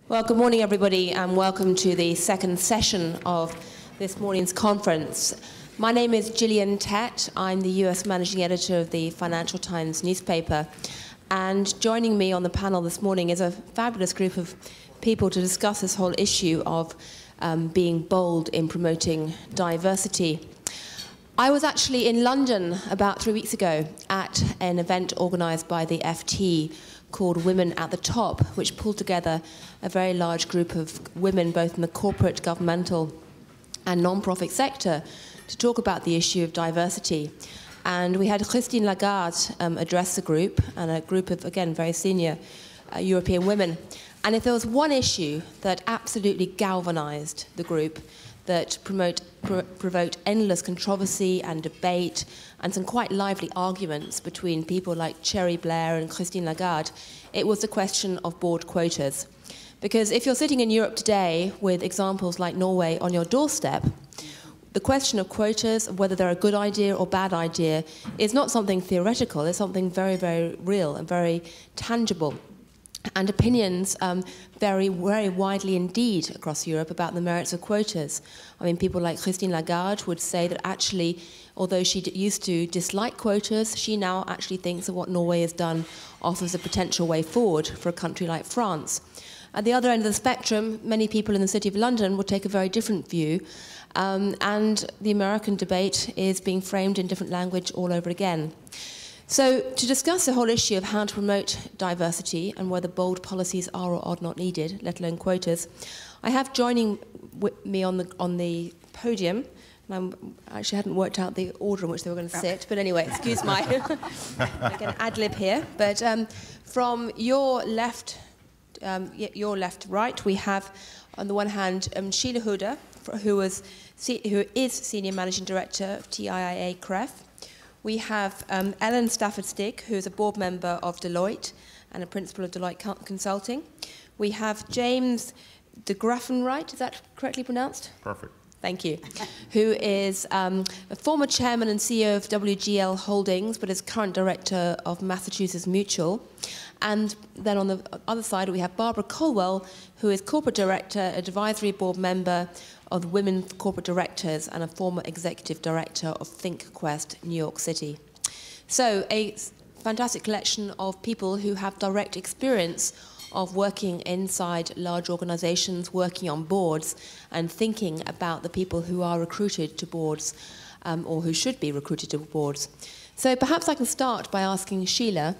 Well, good morning, everybody, and welcome to the second session of this morning's conference. My name is Gillian Tett. I'm the US Managing Editor of the Financial Times newspaper. And joining me on the panel this morning is a fabulous group of people to discuss this whole issue of being bold in promoting diversity. I was actually in London about 3 weeks ago at an event organised by the FT called Women at the Top, which pulled together a very large group of women, both in the corporate, governmental and non-profit sector, to talk about the issue of diversity. And we had Christine Lagarde address the group, and a group of, again, very senior European women. And if there was one issue that absolutely galvanized the group, that provoked endless controversy and debate and some quite lively arguments between people like Cherry Blair and Christine Lagarde, it was the question of board quotas. Because if you're sitting in Europe today with examples like Norway on your doorstep, the question of quotas, of whether they're a good idea or bad idea, is not something theoretical, it's something very, very real and very tangible. And opinions vary very widely indeed across Europe about the merits of quotas. I mean, people like Christine Lagarde would say that actually, although she used to dislike quotas, she now actually thinks that what Norway has done offers a potential way forward for a country like France. At the other end of the spectrum, many people in the City of London would take a very different view, and the American debate is being framed in different language all over again. So to discuss the whole issue of how to promote diversity and whether bold policies are or are not needed, let alone quotas, I have joining me on the podium, and I actually hadn't worked out the order in which they were going to sit, but anyway, excuse my like an ad lib here. But from your left right, we have on the one hand Sheila Hooda, who is Senior Managing Director of TIAA-CREF. We have Ellen Stafford-Sigg, who is a board member of Deloitte and a principal of Deloitte Consulting. We have James DeGraffenreidt, is that correctly pronounced? Perfect. Thank you. Who is a former chairman and CEO of WGL Holdings, but is current director of Massachusetts Mutual. And then on the other side, we have Barbara Colwell, who is corporate director, advisory board member of the Women Corporate Directors and a former executive director of ThinkQuest, New York City. So a fantastic collection of people who have direct experience of working inside large organizations, working on boards, and thinking about the people who are recruited to boards, or who should be recruited to boards. So perhaps I can start by asking Sheila,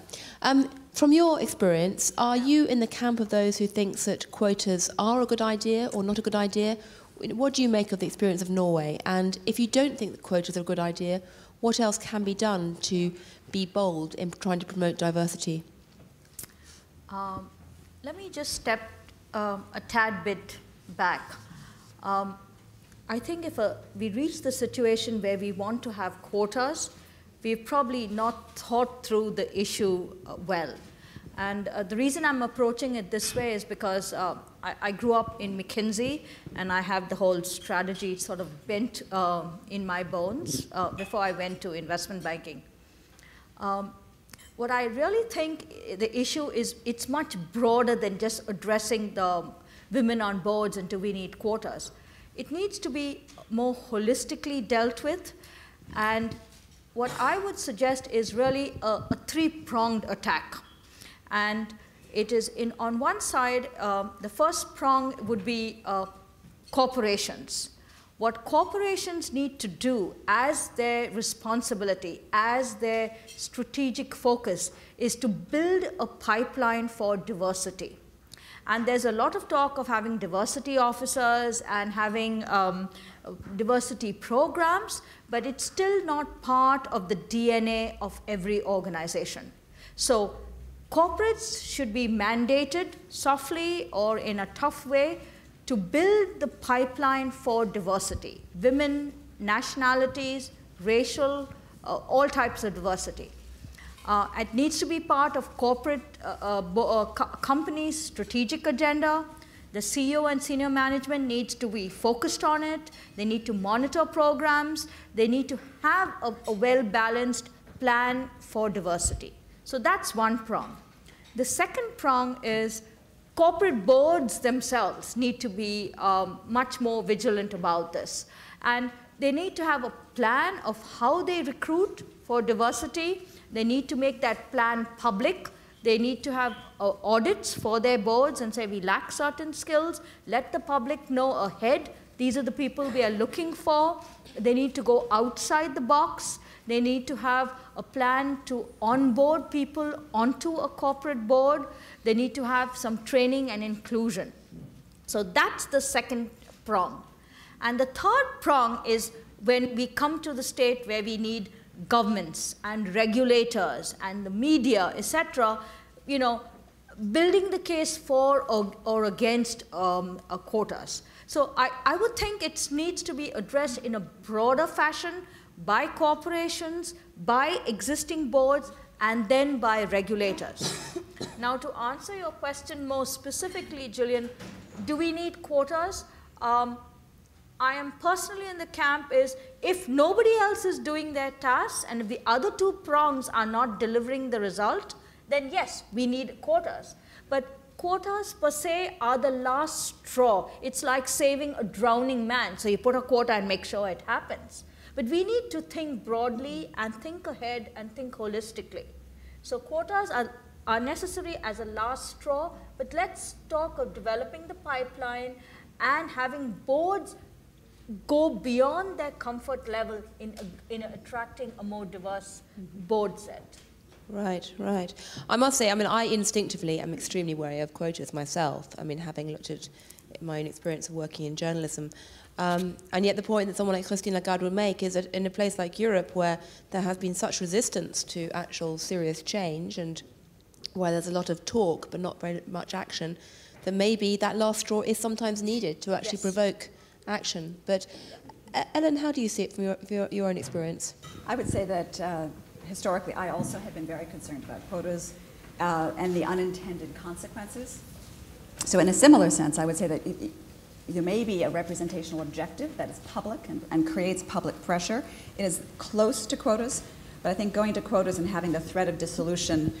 from your experience, are you in the camp of those who think that quotas are a good idea or not a good idea? What do you make of the experience of Norway? And if you don't think that quotas are a good idea, what else can be done to be bold in trying to promote diversity? Let me just step a tad bit back. I think if we reach the situation where we want to have quotas, we've probably not thought through the issue well. And the reason I'm approaching it this way is because I grew up in McKinsey, and I have the whole strategy sort of bent in my bones before I went to investment banking. What I really think the issue is, it's much broader than just addressing the women on boards and do we need quotas. It needs to be more holistically dealt with, and what I would suggest is really a three-pronged attack. And it is on one side, the first prong would be corporations. What corporations need to do as their responsibility, as their strategic focus, is to build a pipeline for diversity. And there's a lot of talk of having diversity officers and having diversity programs, but it's still not part of the DNA of every organization. So corporates should be mandated softly or in a tough way to build the pipeline for diversity, women, nationalities, racial, all types of diversity. It needs to be part of corporate companies' strategic agenda. The CEO and senior management needs to be focused on it. They need to monitor programs. They need to have a well-balanced plan for diversity. So that's one prong. The second prong is corporate boards themselves need to be much more vigilant about this. And they need to have a plan of how they recruit for diversity. They need to make that plan public. They need to have audits for their boards and say, we lack certain skills. Let the public know ahead. These are the people we are looking for. They need to go outside the box. They need to have a plan to onboard people onto a corporate board. They need to have some training and inclusion. So that's the second prong. And the third prong is when we come to the state where we need governments and regulators and the media, etc., you know, building the case for or against quotas. So I would think it needs to be addressed in a broader fashion by corporations, by existing boards, and then by regulators. Now, to answer your question more specifically, Gillian, do we need quotas? I am personally in the camp is if nobody else is doing their tasks and if the other two prongs are not delivering the result, then yes, we need quotas. But quotas per se are the last straw. It's like saving a drowning man. So you put a quota and make sure it happens. But we need to think broadly and think ahead and think holistically. So quotas are necessary as a last straw, but let's talk of developing the pipeline and having boards go beyond their comfort level in attracting a more diverse board set. Right, right. I must say, I mean, I instinctively am extremely wary of quotas myself. I mean, having looked at my own experience of working in journalism. And yet the point that someone like Christine Lagarde would make is that in a place like Europe where there has been such resistance to actual serious change and where there's a lot of talk but not very much action, that maybe that last straw is sometimes needed to actually provoke action. But Ellen, how do you see it from your own experience? I would say that historically I also have been very concerned about quotas and the unintended consequences. So in a similar sense, I would say that there may be a representational objective that is public and creates public pressure. It is close to quotas, but I think going to quotas and having the threat of dissolution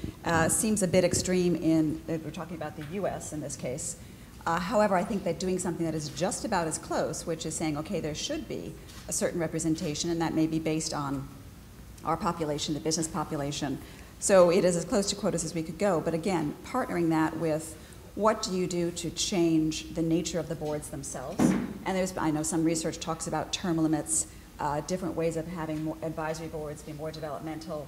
seems a bit extreme in, we're talking about the US in this case. However, I think that doing something that is just about as close, which is saying, okay, there should be a certain representation, and that may be based on our population, the business population. So it is as close to quotas as we could go, but again, partnering that with what do you do to change the nature of the boards themselves? And I know some research talks about term limits, different ways of having more advisory boards be more developmental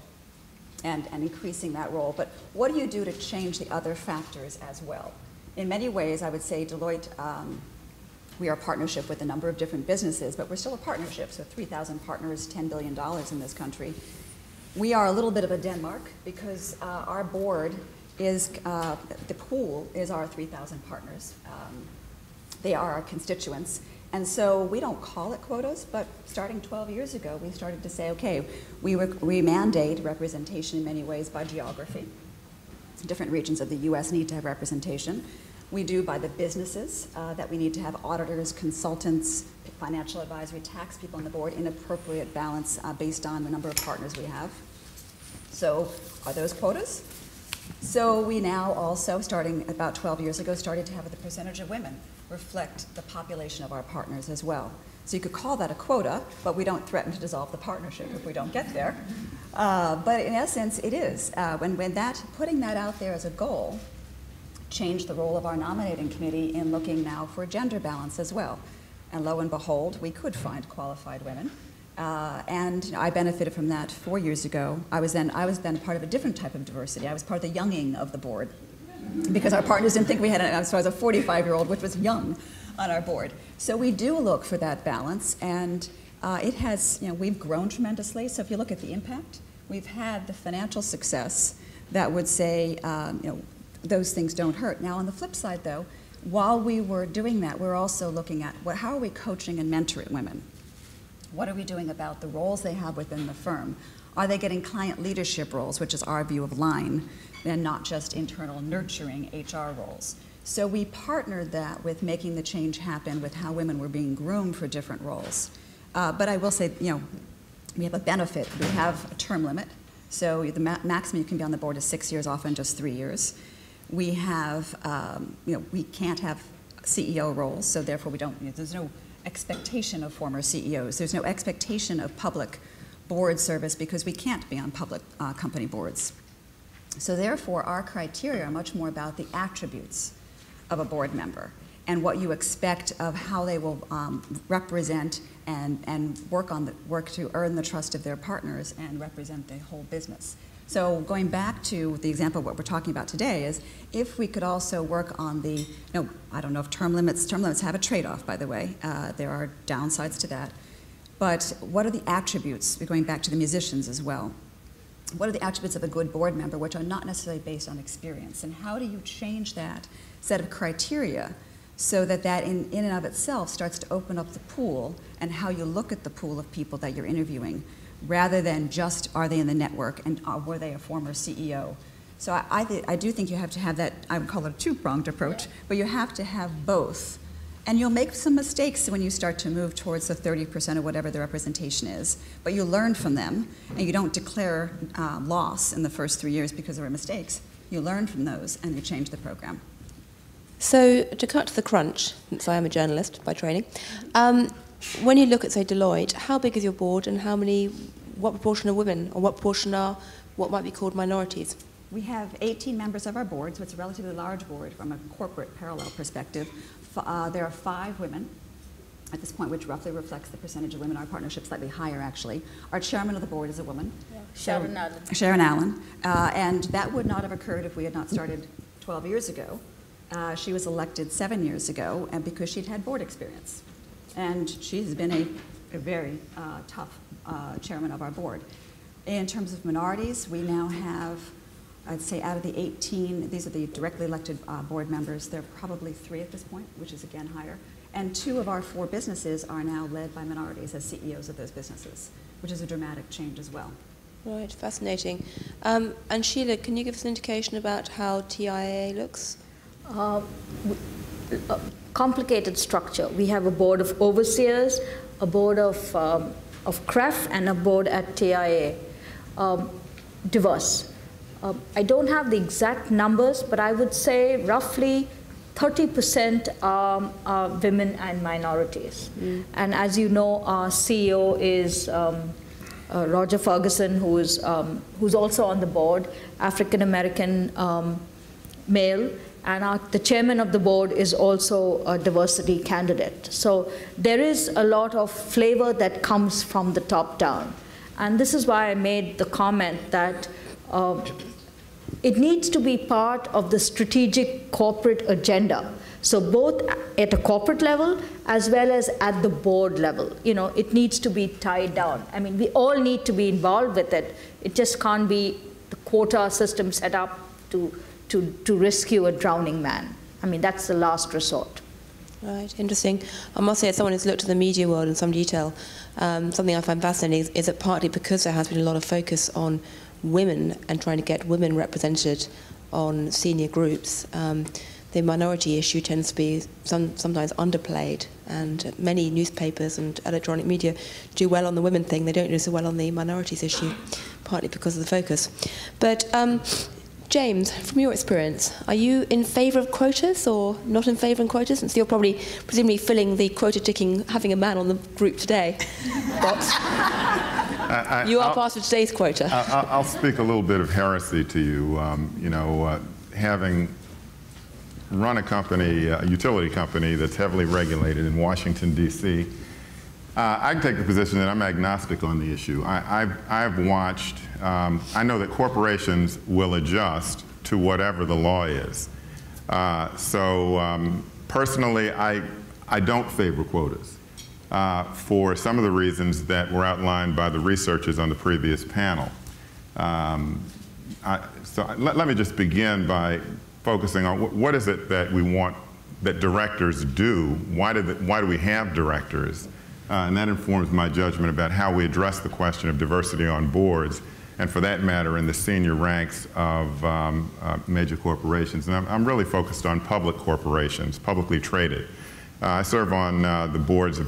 and increasing that role. But what do you do to change the other factors as well? In many ways, I would say Deloitte, we are a partnership with a number of different businesses, but we're still a partnership, so 3,000 partners, $10 billion in this country. We are a little bit of a Denmark because our board is, the pool is our 3,000 partners. They are our constituents. And so we don't call it quotas, but starting 12 years ago, we started to say, okay, we mandate representation in many ways by geography. Different regions of the US need to have representation. We do by the businesses, that we need to have auditors, consultants, financial advisory, tax people on the board in appropriate balance based on the number of partners we have. So are those quotas? So we now also, starting about 12 years ago, started to have the percentage of women reflect the population of our partners as well. So you could call that a quota, but we don't threaten to dissolve the partnership if we don't get there. But in essence, it is. Putting that out there as a goal changed the role of our nominating committee in looking now for gender balance as well. And lo and behold, we could find qualified women. And I benefited from that 4 years ago. I was then part of a different type of diversity. I was part of the younging of the board because our partners didn't think we had, so I was a 45-year-old, which was young on our board. So we do look for that balance, and it has, we've grown tremendously. So if you look at the impact, we've had the financial success that would say, those things don't hurt. Now on the flip side though, while we were doing that, we're also looking at how are we coaching and mentoring women? What are we doing about the roles they have within the firm? Are they getting client leadership roles, which is our view of line, and not just internal nurturing HR roles? So we partnered that with making the change happen with how women were being groomed for different roles. But I will say, we have a benefit. We have a term limit. So the maximum you can be on the board is 6 years, often just 3 years. We have, we can't have CEO roles, so therefore we don't, there's no expectation of former CEOs. There's no expectation of public board service because we can't be on public company boards. So therefore, our criteria are much more about the attributes of a board member and what you expect of how they will represent and work to earn the trust of their partners and represent the whole business. So going back to the example of what we're talking about today is if we could also work on the, I don't know if term limits have a trade-off, by the way. There are downsides to that. But what are the attributes, going back to the musicians as well, what are the attributes of a good board member which are not necessarily based on experience? And how do you change that set of criteria so that that in and of itself starts to open up the pool and how you look at the pool of people that you're interviewing, rather than just are they in the network and were they a former CEO? So I do think you have to have that, I would call it a two-pronged approach, but you have to have both. And you'll make some mistakes when you start to move towards the 30% or whatever the representation is, but you learn from them, and you don't declare loss in the first 3 years because there were mistakes. You learn from those, and you change the program. So to cut to the crunch, since I am a journalist by training, when you look at, say, Deloitte, how big is your board, and what proportion are women, or what proportion are what might be called minorities? We have 18 members of our board, so it's a relatively large board from a corporate parallel perspective. There are 5 women at this point, which roughly reflects the percentage of women. Our partnership slightly higher, actually. Our chairman of the board is a woman. Yeah. Sharon Allen. Sharon Allen. And that would not have occurred if we had not started 12 years ago. She was elected 7 years ago, and because she'd had board experience. And she's been a very tough chairman of our board. In terms of minorities, we now have, I'd say out of the 18, these are the directly elected board members, there are probably 3 at this point, which is again higher. And 2 of our 4 businesses are now led by minorities as CEOs of those businesses, which is a dramatic change as well. Right, fascinating. And Sheila, can you give us an indication about how TIAA looks? Complicated structure. We have a board of overseers, a board of CREF, and a board at TIAA. Diverse. I don't have the exact numbers, but I would say roughly 30% are women and minorities. Mm. And as you know, our CEO is Roger Ferguson, who's also on the board, African American male, and the chairman of the board is also a diversity candidate. So there is a lot of flavor that comes from the top down. And this is why I made the comment that it needs to be part of the strategic corporate agenda. So both at a corporate level as well as at the board level, it needs to be tied down. I mean, we all need to be involved with it. It just can't be the quota system set up to rescue a drowning man. I mean, that's the last resort. Right, interesting. I must say, as someone who's looked at the media world in some detail, something I find fascinating is that partly because there has been a lot of focus on women and trying to get women represented on senior groups, the minority issue tends to be sometimes underplayed, and many newspapers and electronic media do well on the women thing. They don't do so well on the minorities issue, partly because of the focus. But James, from your experience, are you in favour of quotas or not in favour of quotas? Since you're presumably filling the quota ticking, having a man on the group today box. You are part of today's quota. I'll speak a little bit of heresy to you. Having run a company, a utility company that's heavily regulated in Washington, D.C., I can take the position that I'm agnostic on the issue. I've watched, I know that corporations will adjust to whatever the law is. Personally, I don't favor quotas for some of the reasons that were outlined by the researchers on the previous panel. Let me just begin by focusing on what is it that we want that directors do? Why do we have directors? And that informs my judgment about how we address the question of diversity on boards, and for that matter, in the senior ranks of major corporations. And I'm really focused on public corporations, publicly traded. I serve on the boards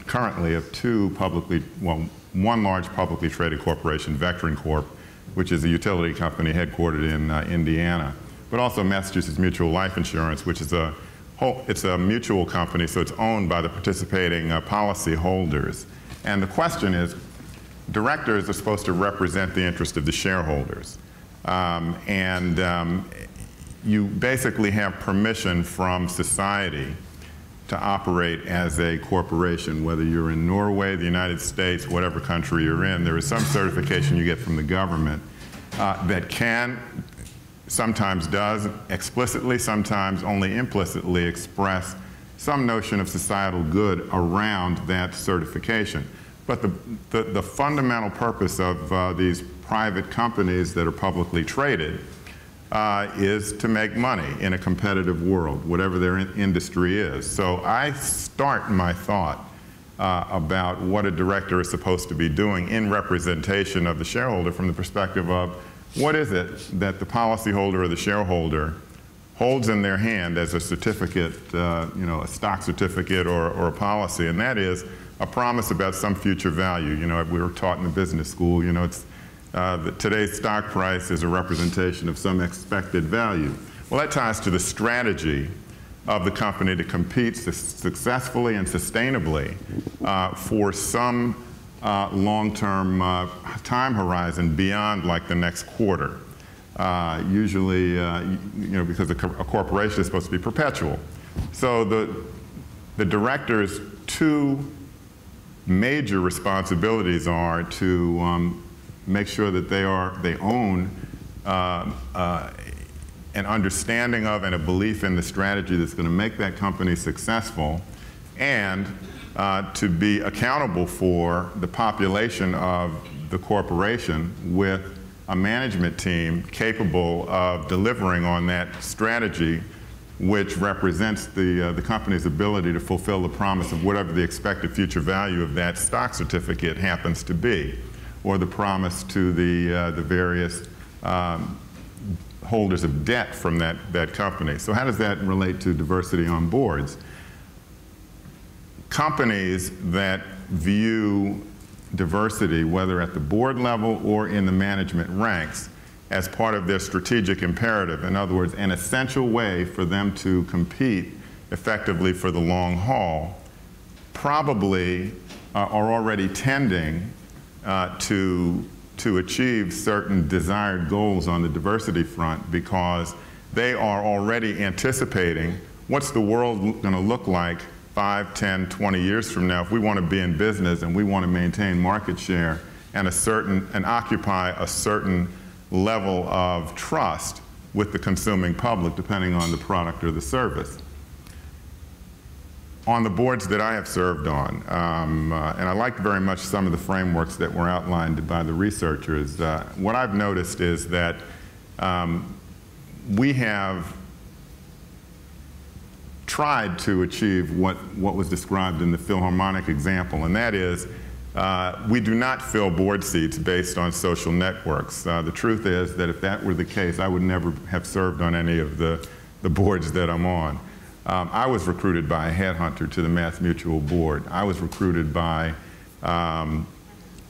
currently of 2 one large publicly traded corporation, Vectren Corp., which is a utility company headquartered in Indiana. but also Massachusetts Mutual Life Insurance, which is it's a mutual company, so it's owned by the participating policy holders. And the question is, directors are supposed to represent the interest of the shareholders. You basically have permission from society to operate as a corporation, whether you're in Norway, the United States, whatever country you're in. There is some certification you get from the government that can, sometimes does explicitly, sometimes only implicitly express some notion of societal good around that certification. But the fundamental purpose of these private companies that are publicly traded is to make money in a competitive world, whatever their industry is. So I start my thought about what a director is supposed to be doing in representation of the shareholder from the perspective of what is it that the policyholder or the shareholder holds in their hand as a certificate, a stock certificate or a policy, and that is a promise about some future value. We were taught in the business school, that today's stock price is a representation of some expected value. Well, that ties to the strategy of the company to compete successfully and sustainably for some long-term time horizon beyond like the next quarter. Usually, because a corporation is supposed to be perpetual. So the director's two major responsibilities are to make sure that they own an understanding of and a belief in the strategy that's going to make that company successful, and to be accountable for the population of the corporation with a management team capable of delivering on that strategy, which represents the company's ability to fulfill the promise of whatever the expected future value of that stock certificate happens to be, or the promise to the various holders of debt from that company. So how does that relate to diversity on boards? Companies that view diversity, whether at the board level or in the management ranks, as part of their strategic imperative, in other words, an essential way for them to compete effectively for the long haul, probably are already tending to achieve certain desired goals on the diversity front, because they are already anticipating what's the world going to look like 5, 10, 20 years from now if we want to be in business and we want to maintain market share and occupy a certain level of trust with the consuming public, depending on the product or the service. On the boards that I have served on, and I liked very much some of the frameworks that were outlined by the researchers, what I've noticed is that we have tried to achieve what was described in the Philharmonic example, and that is we do not fill board seats based on social networks. The truth is that if that were the case, I would never have served on any of the boards that I'm on. I was recruited by a headhunter to the Mass Mutual board. I was recruited by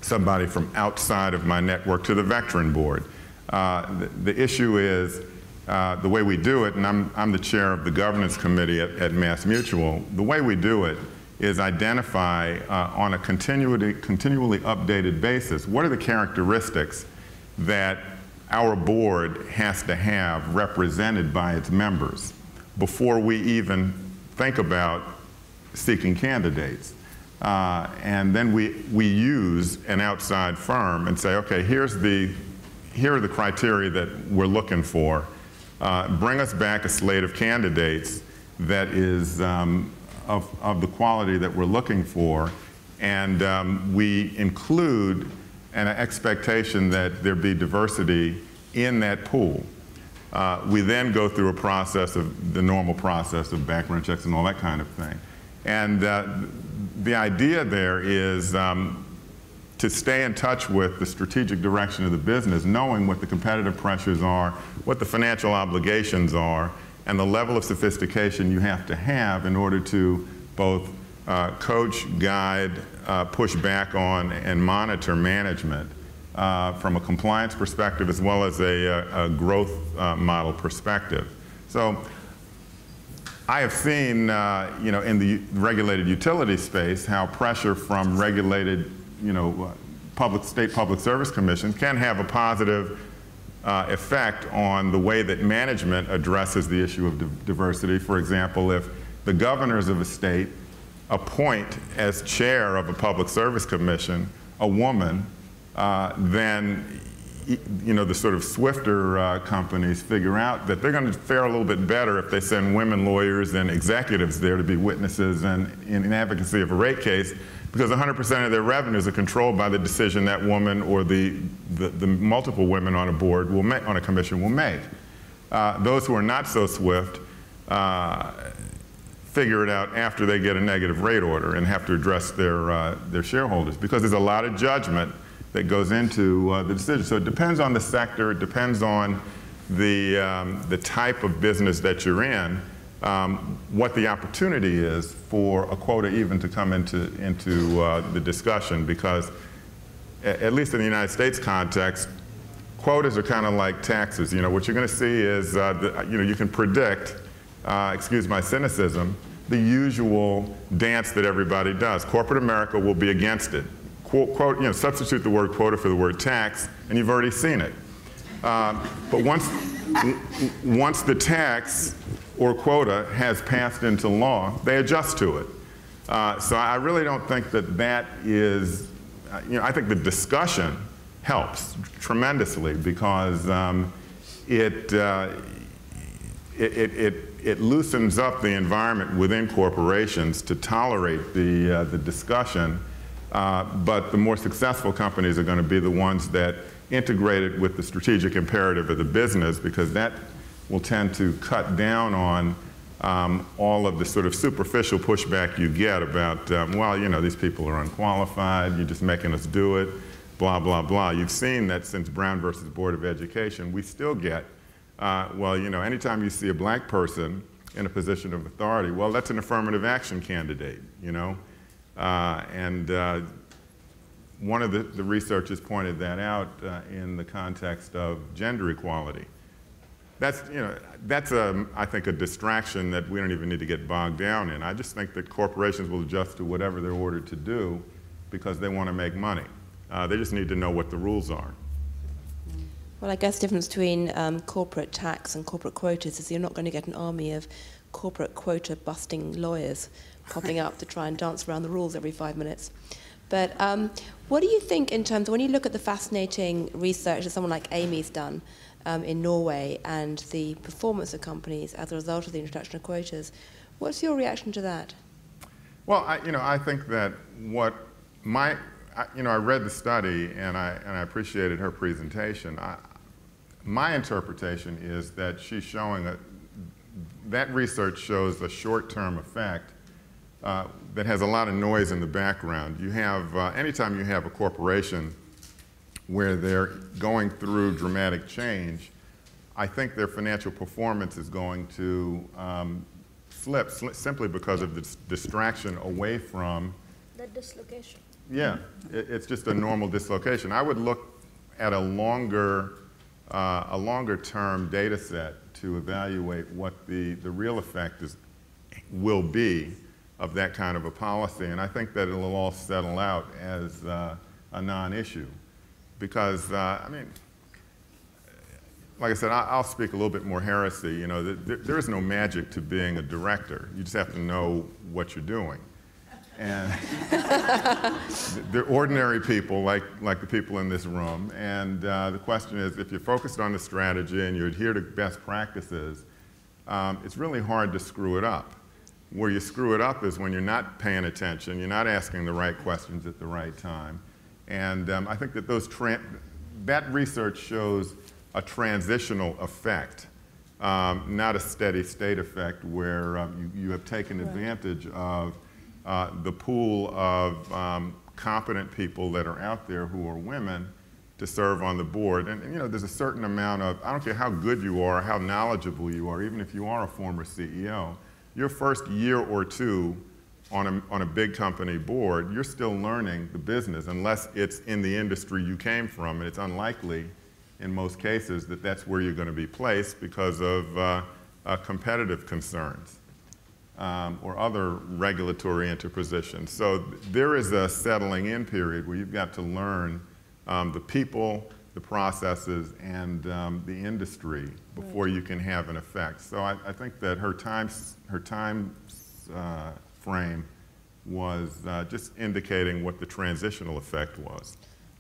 somebody from outside of my network to the veteran board. The issue is the way we do it, and I'm the chair of the governance committee at Mass Mutual. The way we do it is identify on a continually updated basis what are the characteristics that our board has to have represented by its members before we even think about seeking candidates. And then we use an outside firm and say, okay, here are the criteria that we're looking for. Bring us back a slate of candidates that is of the quality that we're looking for, and we include an expectation that there be diversity in that pool. We then go through the normal process of background checks and all that kind of thing. And the idea there is to stay in touch with the strategic direction of the business, knowing what the competitive pressures are, what the financial obligations are, and the level of sophistication you have to have in order to both coach, guide, push back on, and monitor management from a compliance perspective as well as a growth model perspective. So I have seen, in the regulated utility space, how pressure from regulated, state public service commissions can have a positive effect on the way that management addresses the issue of diversity. For example, if the governors of a state appoint as chair of a public service commission a woman, then the sort of swifter companies figure out that they're going to fare a little bit better if they send women lawyers and executives there to be witnesses and in advocacy of a rate case, because 100% of their revenues are controlled by the decision that woman or the multiple women on a board will make, on a commission will make. Those who are not so swift figure it out after they get a negative rate order and have to address their shareholders, because there's a lot of judgment that goes into the decision. So it depends on the sector, it depends on the type of business that you're in, what the opportunity is for a quota even to come into the discussion, because at least in the United States context, quotas are kind of like taxes. What you're going to see is, you can predict, excuse my cynicism, the usual dance that everybody does. Corporate America will be against it. Substitute the word quota for the word tax, and you've already seen it. But once the tax or quota has passed into law, they adjust to it. So I really don't think that is, I think the discussion helps tremendously, because it loosens up the environment within corporations to tolerate the discussion. But the more successful companies are going to be the ones that integrate it with the strategic imperative of the business, because that will tend to cut down on all of the sort of superficial pushback you get about, these people are unqualified, you're just making us do it, blah, blah, blah. You've seen that since Brown versus Board of Education, we still get, anytime you see a black person in a position of authority, well, that's an affirmative action candidate, one of the researchers pointed that out in the context of gender equality. That's, I think, a distraction that we don't even need to get bogged down in. I just think that corporations will adjust to whatever they're ordered to do because they want to make money. They just need to know what the rules are. Well, I guess the difference between corporate tax and corporate quotas is you're not going to get an army of corporate quota-busting lawyers popping up to try and dance around the rules every 5 minutes. But what do you think in terms of, when you look at the fascinating research that someone like Amy's done in Norway and the performance of companies as a result of the introduction of quotas, what's your reaction to that? Well, I think that I read the study and I appreciated her presentation. My interpretation is that she's showing that research shows a short-term effect that has a lot of noise in the background. You have, anytime you have a corporation where they're going through dramatic change, I think their financial performance is going to slip simply because of the distraction away from that dislocation. Yeah, it's just a normal dislocation. I would look at a longer term data set to evaluate what the real effect will be of that kind of a policy, and I think that it'll all settle out as a non-issue. Because, like I said, I'll speak a little bit more heresy. There is no magic to being a director. You just have to know what you're doing. And they're ordinary people like the people in this room, and the question is, if you're focused on the strategy and you adhere to best practices, it's really hard to screw it up. Where you screw it up is when you're not paying attention, you're not asking the right questions at the right time. And I think that that research shows a transitional effect, not a steady state effect where you have taken advantage of the pool of competent people that are out there who are women to serve on the board. And there's a certain amount of, I don't care how good you are, how knowledgeable you are, even if you are a former CEO, your first year or two on a big company board, you're still learning the business unless it's in the industry you came from, and it's unlikely in most cases that that's where you're going to be placed because of competitive concerns or other regulatory interpositions. So there is a settling in period where you've got to learn the people, the processes, and the industry before you can have an effect. So I think that her time frame was just indicating what the transitional effect was.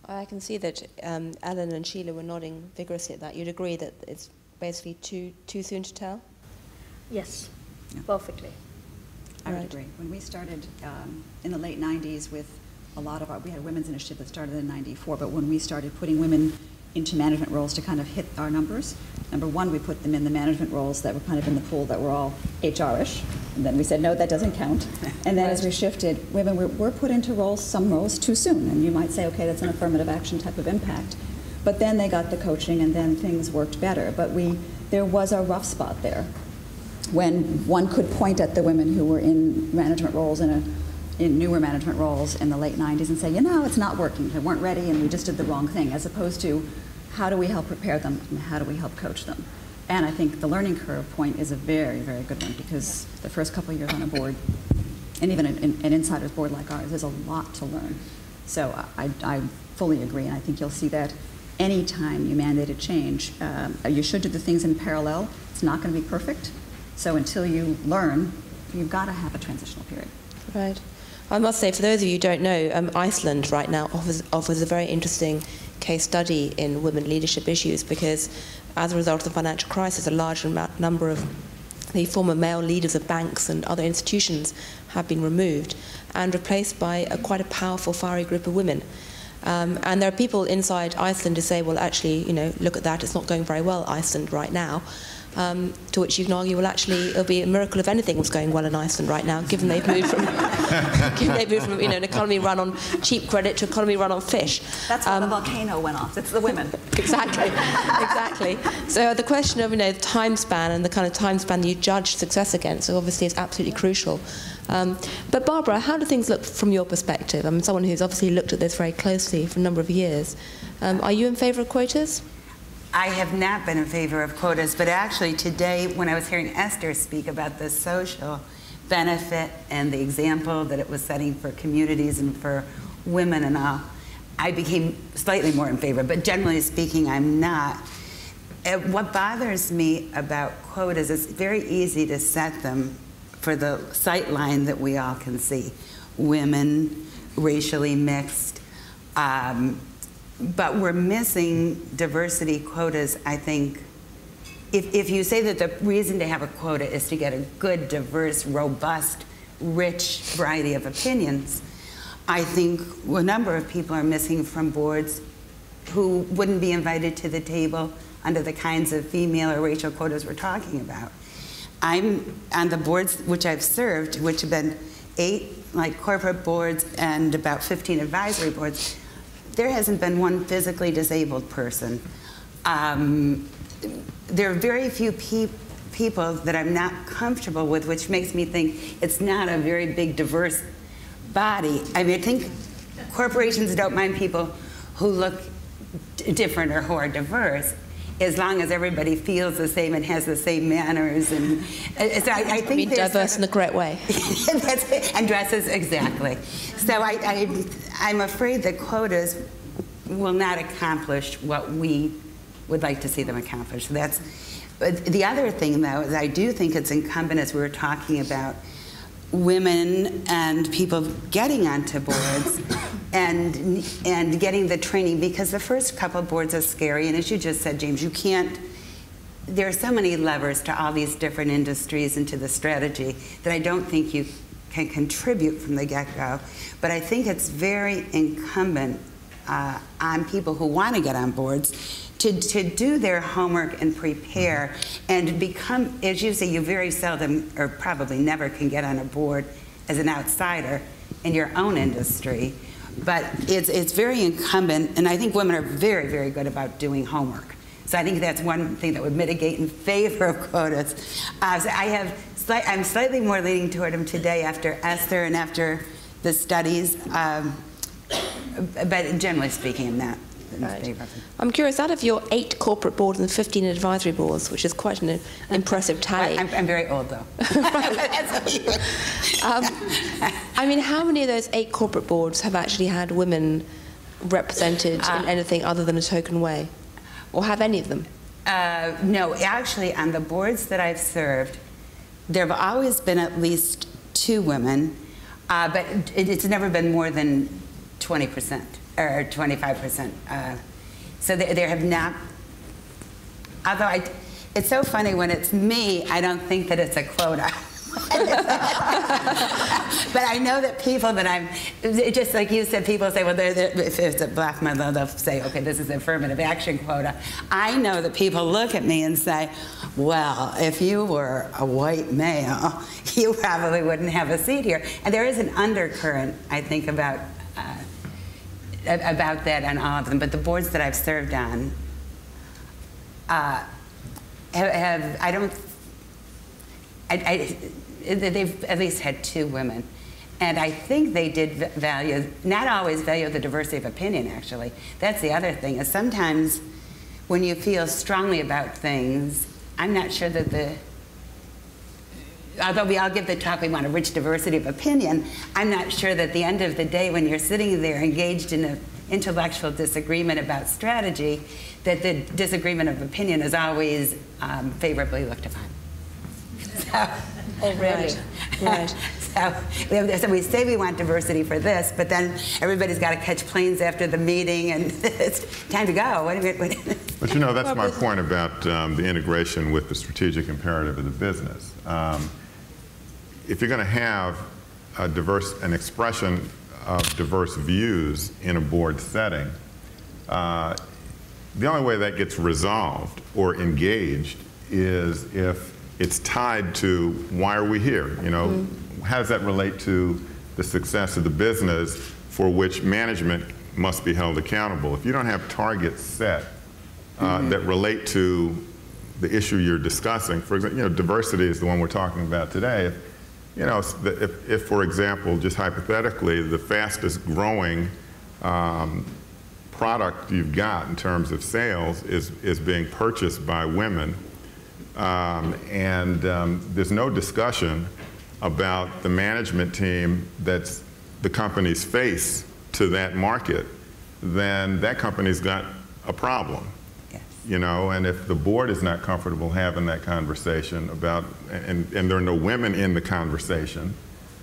I can see that Ellen and Sheila were nodding vigorously at that. You'd agree that it's basically too soon to tell? Yes, Yeah. Perfectly. I would agree. When we started in the late 90s with a lot of we had a women's initiative that started in 94, but when we started putting women into management roles to kind of hit our numbers, number one, we put them in the management roles that were kind of in the pool that were all HR-ish, and then we said, no, that doesn't count. And then as we shifted, women were put into roles, some roles too soon, and you might say, okay, that's an affirmative action type of impact. But then they got the coaching, and then things worked better. But there was a rough spot there when one could point at the women who were in management roles in newer management roles in the late 90s and say, you know, it's not working. They weren't ready and we just did the wrong thing, as opposed to how do we help prepare them and how do we help coach them? And I think the learning curve point is a very, very good one, because the first couple of years on a board, and even an insider's board like ours, there's a lot to learn. So I fully agree, and I think you'll see that anytime you mandate a change, you should do the things in parallel. It's not going to be perfect. So until you learn, you've got to have a transitional period. Right. I must say, for those of you who don't know, Iceland right now offers a very interesting case study in women leadership issues, because as a result of the financial crisis, a large number of the former male leaders of banks and other institutions have been removed and replaced by quite a powerful, fiery group of women. And there are people inside Iceland who say, well, actually, you know, look at that, it's not going very well, Iceland, right now. To which you can argue, well, actually, it'll be a miracle if anything was going well in Iceland right now, given they've moved from, you know, an economy run on cheap credit to an economy run on fish. That's why the volcano went off. It's the women. Exactly, exactly. So the question of, you know, the time span and the kind of time span you judge success against, obviously, is absolutely crucial. But Barbara, how do things look from your perspective? I'm someone who's obviously looked at this very closely for a number of years. Are you in favour of quotas? I have not been in favor of quotas, but actually today, when I was hearing Esther speak about the social benefit and the example that it was setting for communities and for women and all, I became slightly more in favor, but generally speaking, I'm not. What bothers me about quotas is it's very easy to set them for the sight line that we all can see. Women, racially mixed, but we're missing diversity quotas, I think. If you say that the reason to have a quota is to get a good, diverse, robust, rich variety of opinions, I think a number of people are missing from boards who wouldn't be invited to the table under the kinds of female or racial quotas we're talking about. I'm on the boards which I've served, which have been 8 like corporate boards and about 15 advisory boards. There hasn't been one physically disabled person. There are very few people that I'm not comfortable with, which makes me think it's not a very big, diverse body. I mean, I think corporations don't mind people who look different or who are diverse, as long as everybody feels the same and has the same manners. And so I think there's diverse in the correct way. That's it, and dresses, exactly. So I'm afraid that quotas will not accomplish what we would like to see them accomplish. But the other thing, though, is I do think it's incumbent, as we were talking about, women and people getting onto boards and getting the training, because the first couple of boards are scary, and as you just said, James, you can't, there are so many levers to all these different industries and to the strategy that I don't think you can contribute from the get-go. But I think it's very incumbent on people who want to get on boards to do their homework and prepare and become, as you say, you very seldom or probably never can get on a board as an outsider in your own industry. But it's very incumbent, and I think women are very, very good about doing homework. So I think that's one thing that would mitigate in favor of quotas. So I have I'm slightly more leaning toward him today after Esther and after the studies, but generally speaking, I'm not in favor of him. I'm curious, out of your 8 corporate boards and 15 advisory boards, which is quite an impressive tally. I'm very old, though. I mean, how many of those 8 corporate boards have actually had women represented in anything other than a token way? Or have any of them? No, actually, on the boards that I've served, there have always been at least 2 women, but it's never been more than 20% or 25%. So there have not, although it's so funny, when it's me, I don't think that it's a quota. But I know that people that just like you said, people say, well, if it's a black man, they'll say, okay, this is an affirmative action quota. I know that people look at me and say, well, if you were a white male, you probably wouldn't have a seat here. And there is an undercurrent, I think, about that on all of them. But the boards that I've served on they've at least had 2 women. And I think they did value, not always value the diversity of opinion, actually. That's the other thing, is sometimes when you feel strongly about things, I'm not sure that although we all give the talk, we want a rich diversity of opinion, I'm not sure that at the end of the day, when you're sitting there engaged in an intellectual disagreement about strategy, that the disagreement of opinion is always favorably looked upon. So, Right. So we say we want diversity for this, but then everybody's got to catch planes after the meeting, and it's time to go. But you know, that's my point about the integration with the strategic imperative of the business. If you're going to have an expression of diverse views in a board setting, the only way that gets resolved or engaged is if it's tied to why are we here? You know, how does that relate to the success of the business for which management must be held accountable? If you don't have targets set that relate to the issue you're discussing, for example, you know, diversity is the one we're talking about today. You know, if for example, just hypothetically, the fastest growing product you've got in terms of sales is being purchased by women, there's no discussion about the management team that's the company's face to that market, then that company's got a problem. Yes. You know, and if the board is not comfortable having that conversation about, and there are no women in the conversation,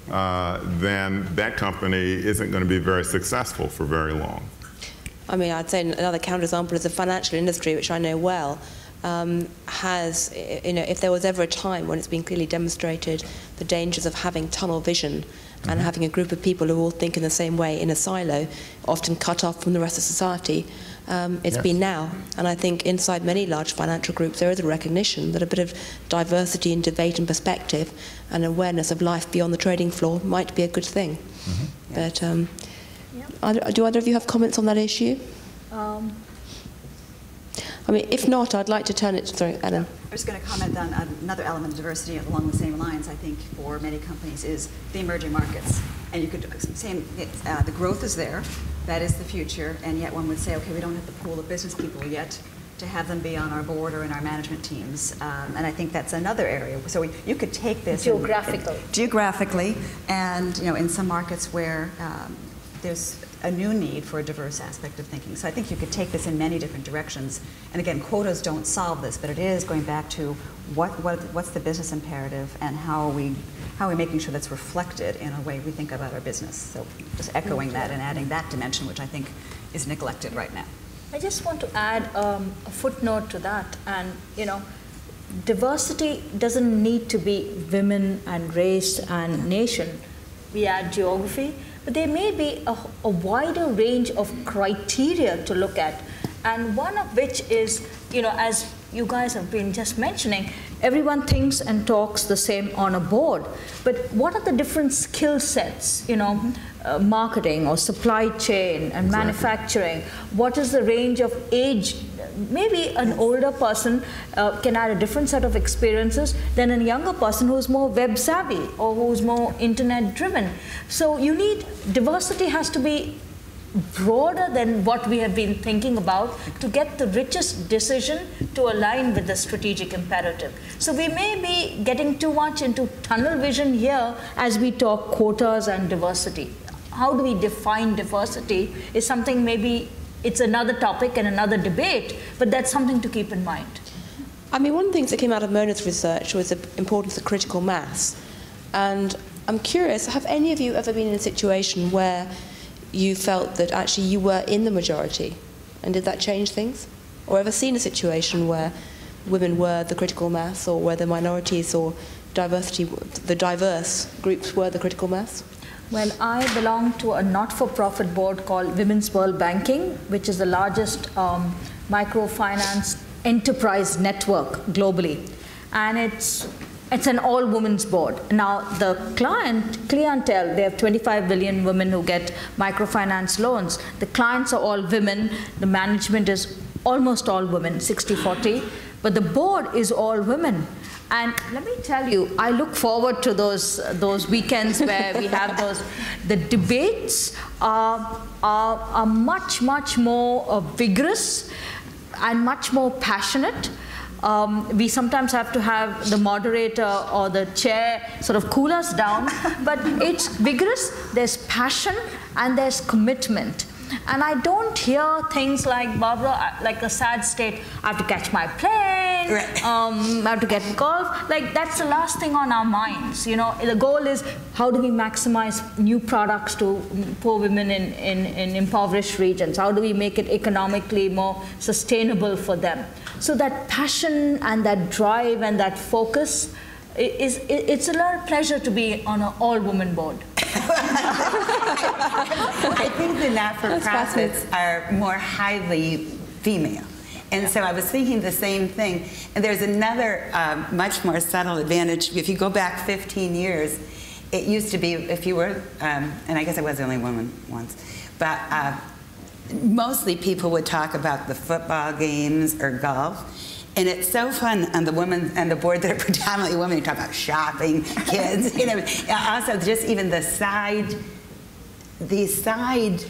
then that company isn't going to be very successful for very long. I mean, I'd say another counterexample is the financial industry, which I know well. Has, you know, if there was ever a time when it's been clearly demonstrated the dangers of having tunnel vision and having a group of people who all think in the same way in a silo, often cut off from the rest of society, it's been now. And I think inside many large financial groups there is a recognition that a bit of diversity in debate and perspective and awareness of life beyond the trading floor might be a good thing. But do either of you have comments on that issue? I mean, if not, I'd like to turn it to, sorry, Anna. I was going to comment on another element of diversity along the same lines, I think, for many companies is the emerging markets. And you could say the growth is there, that is the future, and yet one would say, okay, we don't have the pool of business people yet to have them be on our board or in our management teams. And I think that's another area. So you could take this geographically, and you know, in some markets where there's a new need for a diverse aspect of thinking. So I think you could take this in many different directions. And again, quotas don't solve this, but it is going back to what's the business imperative and how are we making sure that's reflected in a way we think about our business. So just echoing that and adding that dimension, which I think is neglected right now. I just want to add a footnote to that. And you know, diversity doesn't need to be women and race and nation. We add geography. But there may be a wider range of criteria to look at, and one of which is, you know, as you guys have been just mentioning, everyone thinks and talks the same on a board, but what are the different skill sets, you know, marketing or supply chain and manufacturing? What is the range of age? Maybe an older person can add a different set of experiences than a younger person who's more web savvy or who's more internet driven. So you need, diversity has to be broader than what we have been thinking about to get the richest decision to align with the strategic imperative. So we may be getting too much into tunnel vision here as we talk quotas and diversity. How do we define diversity is something, maybe it's another topic and another debate, but that's something to keep in mind. I mean, one of the things that came out of Mona's research was the importance of critical mass. And I'm curious, have any of you ever been in a situation where you felt that actually you were in the majority? And did that change things? Or ever seen a situation where women were the critical mass, or where the minorities or diversity, the diverse groups were the critical mass? Well, I belong to a not-for-profit board called Women's World Banking, which is the largest microfinance enterprise network globally. And it's an all-women's board. Now, the clientele, they have 25 million women who get microfinance loans. The clients are all women. The management is almost all women, 60-40. But the board is all women. And let me tell you, I look forward to those weekends where we have those. The debates are much, much more vigorous and much more passionate. We sometimes have to have the moderator or the chair sort of cool us down, but it's vigorous, there's passion, and there's commitment. And I don't hear things like, Barbara, like a sad state, I have to catch my plane, right. I have to get golf. Like, that's the last thing on our minds. You know, the goal is, how do we maximize new products to poor women in impoverished regions? How do we make it economically more sustainable for them? So that passion and that drive and that focus, it's a lot of pleasure to be on an all-woman board. I think the not-for-profits are more highly female. And so I was thinking the same thing. And there's another much more subtle advantage. If you go back 15 years, it used to be, if you were, and I guess I was the only woman once, but mostly people would talk about the football games or golf. And it's so fun on the women and the board that are predominantly women. You talk about shopping, kids, you know. Also, just even these side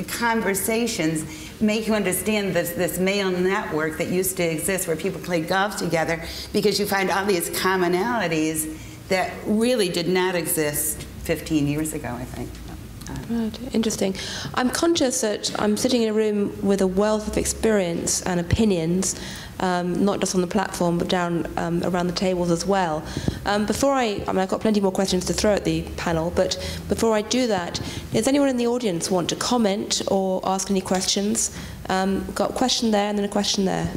conversations make you understand this male network that used to exist where people played golf together, because you find all these commonalities that really did not exist 15 years ago, I think. Right, interesting. I'm conscious that I'm sitting in a room with a wealth of experience and opinions, not just on the platform, but down around the tables as well. Before I've got plenty more questions to throw at the panel, but before I do that, does anyone in the audience want to comment or ask any questions? Got a question there and then a question there.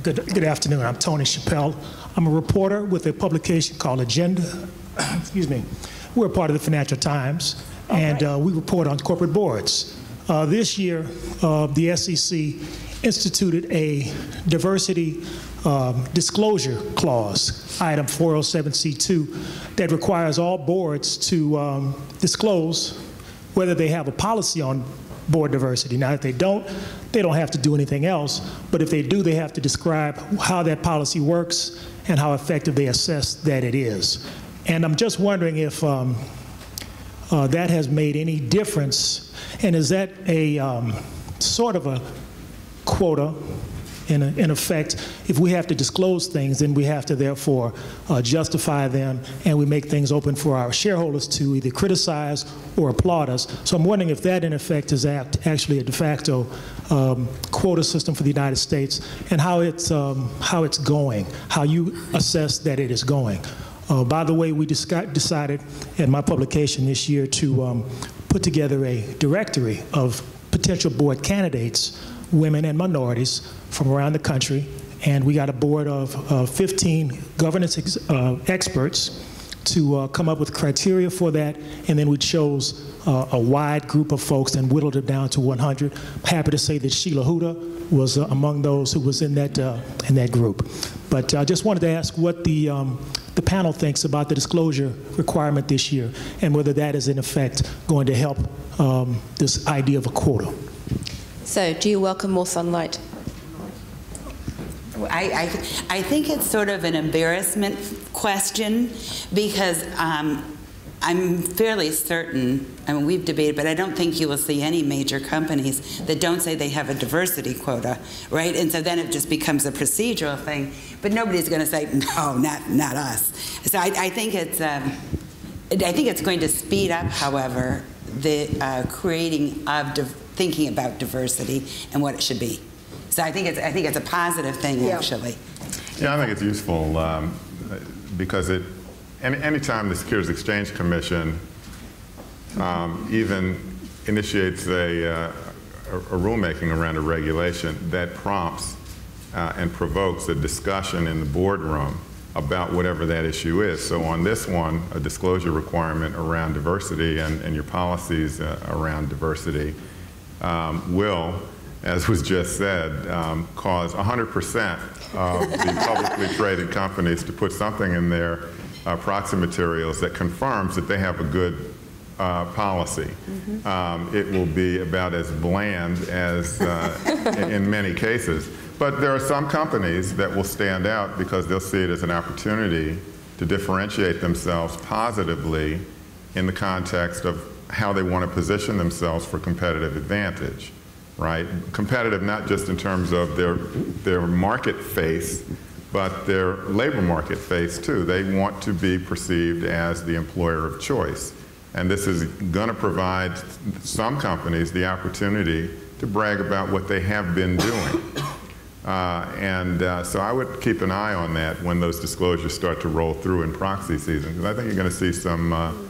Good afternoon. I'm Tony Chappelle. I'm a reporter with a publication called Agenda. Excuse me. We're a part of the Financial Times, and we report on corporate boards. This year, the SEC instituted a diversity disclosure clause, item 407C2, that requires all boards to disclose whether they have a policy on board diversity. Now, if they don't have to do anything else, but if they do, they have to describe how that policy works and how effective they assess that it is. And I'm just wondering if that has made any difference, and is that a sort of a quota in effect? If we have to disclose things, then we have to therefore justify them, and we make things open for our shareholders to either criticize or applaud us. So I'm wondering if that in effect is actually a de facto quota system for the United States, and how it's going, how you assess that it is going. By the way, we decided in my publication this year to put together a directory of potential board candidates, women and minorities from around the country, and we got a board of 15 governance experts to come up with criteria for that, and then we chose a wide group of folks and whittled it down to 100. I'm happy to say that Sheila Hooda was among those who was in that group. But I just wanted to ask what the panel thinks about the disclosure requirement this year, and whether that is in effect going to help this idea of a quota. So, do you welcome more sunlight? I think it's sort of an embarrassment question, because I'm fairly certain, I mean, we've debated, but I don't think you will see any major companies that don't say they have a diversity quota, right? And so then it just becomes a procedural thing, but nobody's going to say, no, not us. So I think it's going to speed up, however, the creating of thinking about diversity and what it should be. So I think it's a positive thing, actually. Yeah, I think it's useful because anytime the Securities Exchange Commission even initiates a rulemaking around a regulation, that prompts and provokes a discussion in the boardroom about whatever that issue is. So on this one, a disclosure requirement around diversity and your policies around diversity will, as was just said, cause 100% of the publicly traded companies to put something in their proxy materials that confirms that they have a good policy. It will be about as bland as in many cases. But there are some companies that will stand out because they'll see it as an opportunity to differentiate themselves positively in the context of how they want to position themselves for competitive advantage, right? Competitive not just in terms of their market face, but their labor market face too. They want to be perceived as the employer of choice. And this is going to provide some companies the opportunity to brag about what they have been doing. So I would keep an eye on that when those disclosures start to roll through in proxy season, because I think you're going to see some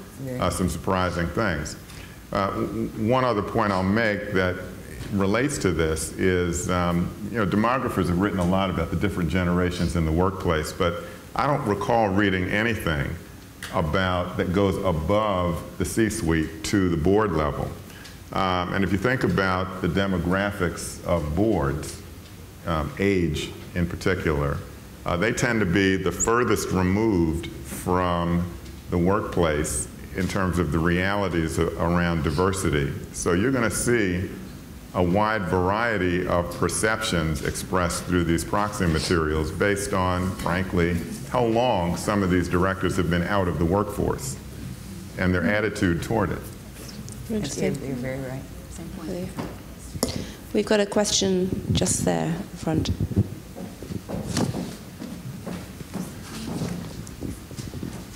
surprising things. One other point I'll make that relates to this is, demographers have written a lot about the different generations in the workplace, but I don't recall reading anything about that goes above the C-suite to the board level. And if you think about the demographics of boards, age in particular, they tend to be the furthest removed from the workplace in terms of the realities around diversity. So you're going to see a wide variety of perceptions expressed through these proxy materials based on, frankly, how long some of these directors have been out of the workforce and their attitude toward it. You're very right. Same point. We've got a question just there in front.